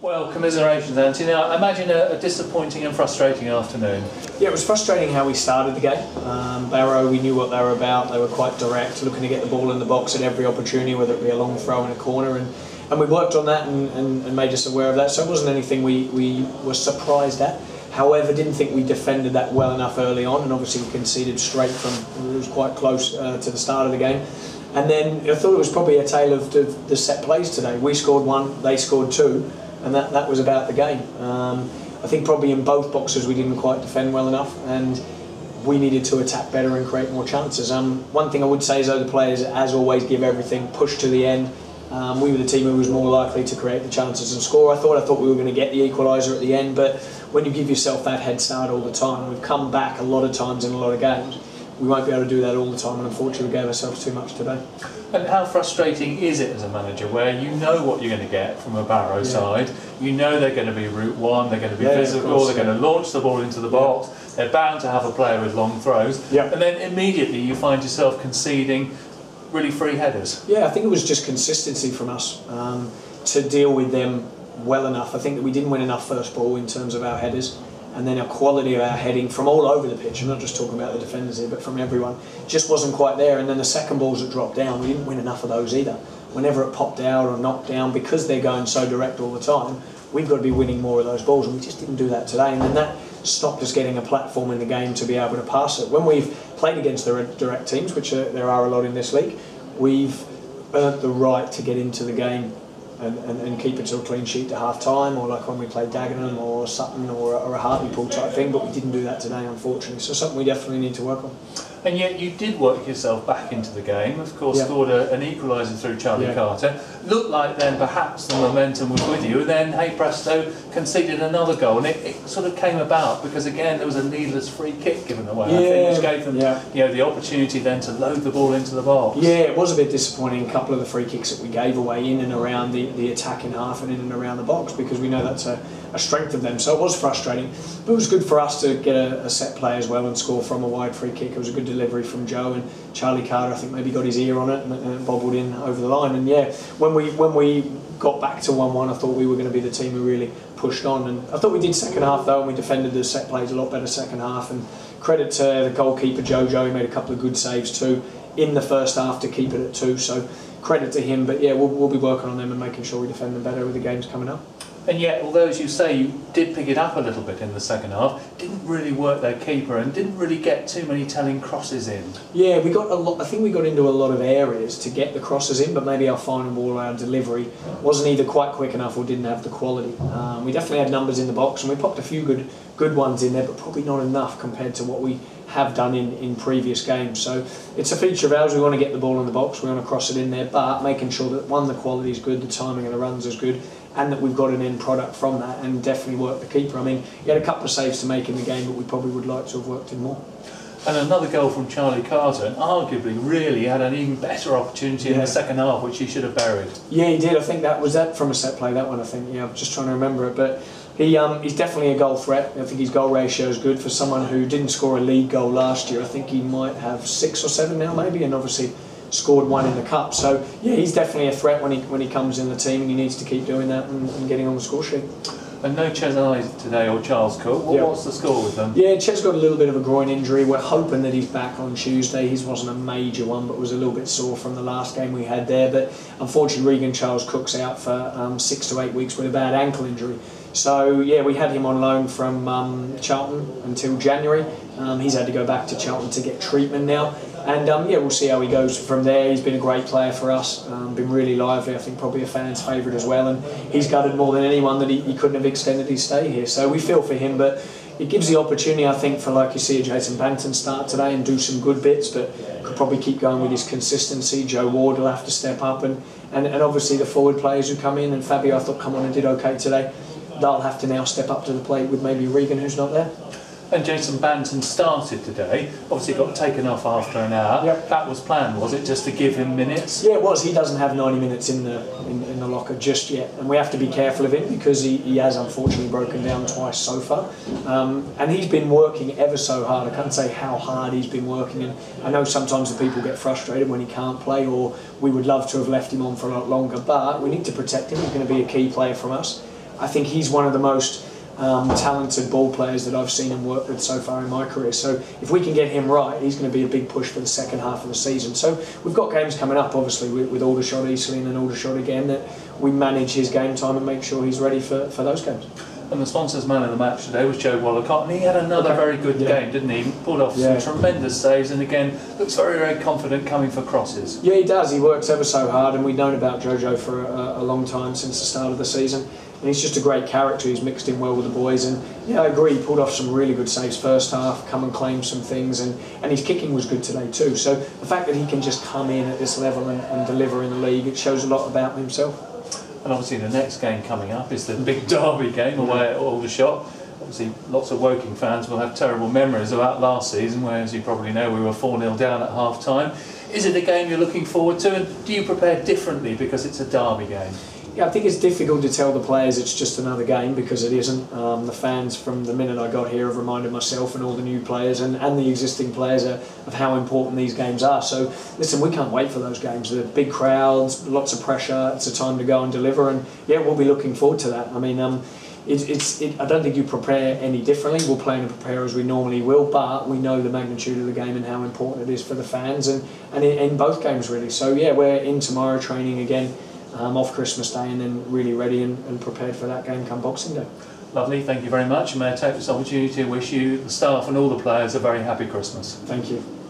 Well, commiserations, Anthony. Now, I imagine a disappointing and frustrating afternoon. Yeah, it was frustrating how we started the game. Barrow, we knew what they were about. They were quite direct, looking to get the ball in the box at every opportunity, whether it be a long throw in a corner, and we worked on that and made us aware of that. So it wasn't anything we were surprised at. However, didn't think we defended that well enough early on, and obviously we conceded straight from, it was quite close to the start of the game. And then I thought it was probably a tale of the set plays today. We scored one, they scored two, and that was about the game. I think probably in both boxes we didn't quite defend well enough, and we needed to attack better and create more chances. One thing I would say is, though, the players, as always, give everything, push to the end. We were the team who was more likely to create the chances and score. I thought we were going to get the equaliser at the end, but when you give yourself that head start all the time, we've come back a lot of times in a lot of games. We won't be able to do that all the time, and unfortunately we gave ourselves too much today. And how frustrating is it as a manager where you know what you're going to get from a Barrow side, you know they're going to be route one, they're going to be physical, they're going to launch the ball into the box, they're bound to have a player with long throws, and then immediately you find yourself conceding really free headers? Yeah, I think it was just consistency from us to deal with them well enough. I think that we didn't win enough first ball in terms of our headers, and then our quality of our heading from all over the pitch, I'm not just talking about the defenders here, but from everyone, just wasn't quite there. And then the second balls that dropped down, we didn't win enough of those either. Whenever it popped out or knocked down, because they're going so direct all the time, we've got to be winning more of those balls, and we just didn't do that today. And then that stopped us getting a platform in the game to be able to pass it. When we've played against the direct teams, which there are a lot in this league, we've earned the right to get into the game and keep it to a clean sheet to half time, or like when we played Dagenham or Sutton or a Hartlepool type thing, but we didn't do that today, unfortunately. So something we definitely need to work on. And yet you did work yourself back into the game, of course, scored an equaliser through Charlie Carter. Looked like then perhaps the momentum was with you, and then, hey presto, conceded another goal. And it sort of came about because, again, there was a needless free kick given away, I think, which gave them the opportunity then to load the ball into the box. Yeah, it was a bit disappointing, a couple of the free kicks that we gave away in and around the attacking half and in and around the box, because we know that's a strength of them. So it was frustrating, but it was good for us to get a set play as well and score from a wide free kick. It was a good delivery from Joe, and Charlie Carter I think maybe got his ear on it and it bobbled in over the line. And yeah, when we got back to 1-1, I thought we were going to be the team who really pushed on, and I thought we did second half though, and we defended the set plays a lot better second half. And credit to the goalkeeper Joe, he made a couple of good saves too in the first half to keep it at 2, so credit to him. But yeah, we'll be working on them and making sure we defend them better with the games coming up. And yet, although, as you say, you did pick it up a little bit in the second half, didn't really work their keeper and didn't really get too many telling crosses in. Yeah, we got a lot. I think we got into a lot of areas to get the crosses in, but maybe our final ball, our delivery, wasn't either quite quick enough or didn't have the quality. We definitely had numbers in the box, and we popped a few good ones in there, but probably not enough compared to what we have done in previous games. So it's a feature of ours. We want to get the ball in the box, we want to cross it in there, but making sure that, one, the quality is good, the timing of the runs is good, and that we've got an end product from that, and definitely work the keeper. I mean, he had a couple of saves to make in the game, but we probably would like to have worked in more. And another goal from Charlie Carter, and arguably really had an even better opportunity in the second half, which he should have buried. Yeah, he did. I think that was from a set play, that one, I think. Yeah, I'm just trying to remember it, but he's definitely a goal threat. I think his goal ratio is good for someone who didn't score a league goal last year. I think he might have 6 or 7 now maybe, and obviously scored 1 in the cup. So yeah, he's definitely a threat when he comes in the team, and he needs to keep doing that and getting on the score sheet. And no Chesney today or Charles Cook. What's the score with them? Yeah, Ches got a little bit of a groin injury. We're hoping that he's back on Tuesday. His wasn't a major one, but was a little bit sore from the last game we had there. But unfortunately, Regan Charles Cook's out for 6 to 8 weeks with a bad ankle injury. So yeah, we had him on loan from Charlton until January. He's had to go back to Charlton to get treatment now. And yeah, we'll see how he goes from there. He's been a great player for us, been really lively, I think probably a fan's favourite as well, and he's gutted more than anyone that he couldn't have extended his stay here. So we feel for him, but it gives the opportunity, I think, for, like you see, Jason Banton start today and do some good bits, but could probably keep going with his consistency. Joe Ward will have to step up, and obviously the forward players who come in, and Fabio I thought come on and did okay today. They'll have to now step up to the plate with maybe Regan, who's not there. And Jason Banton started today, obviously got taken off after an hour. That was planned, was it, just to give him minutes? Yeah, it was. He doesn't have 90 minutes in the locker just yet, and we have to be careful of him because he has unfortunately broken down twice so far. And he's been working ever so hard. I can't say how hard he's been working, and I know sometimes the people get frustrated when he can't play, or we would love to have left him on for a lot longer, but we need to protect him. He's going to be a key player from us. I think he's one of the most talented ball players that I've seen him work with so far in my career. So if we can get him right, he's going to be a big push for the second half of the season. So we've got games coming up, obviously, with Aldershot, Eastleigh and Aldershot again, that we manage his game time and make sure he's ready for those games. And the sponsor's man of the match today was Joe Wallacott, and he had another very good game, didn't he? He pulled off some tremendous saves, and again looks very, very confident coming for crosses. Yeah, he does. He works ever so hard, and we've known about Jojo for a long time, since the start of the season. And he's just a great character. He's mixed in well with the boys, and yeah, I agree. He pulled off some really good saves first half, come and claim some things, and his kicking was good today too. So the fact that he can just come in at this level and deliver in the league, it shows a lot about himself. And obviously the next game coming up is the big derby game away at Aldershot. Obviously lots of Woking fans will have terrible memories about last season, where, as you probably know, we were 4-0 down at half time. Is it a game you're looking forward to, and do you prepare differently because it's a derby game? Yeah, I think it's difficult to tell the players it's just another game, because it isn't. The fans, from the minute I got here, have reminded myself and all the new players and the existing players of how important these games are. So listen, we can't wait for those games. They're big crowds, lots of pressure. It's a time to go and deliver, and yeah, we'll be looking forward to that. I mean, I don't think you prepare any differently. We'll play and prepare as we normally will, but we know the magnitude of the game and how important it is for the fans, and in both games really. So yeah, we're in tomorrow training again. Off Christmas Day, and then really ready and prepared for that game come Boxing Day. Lovely, thank you very much, and may I take this opportunity to wish you, the staff and all the players, a very happy Christmas. Thank you.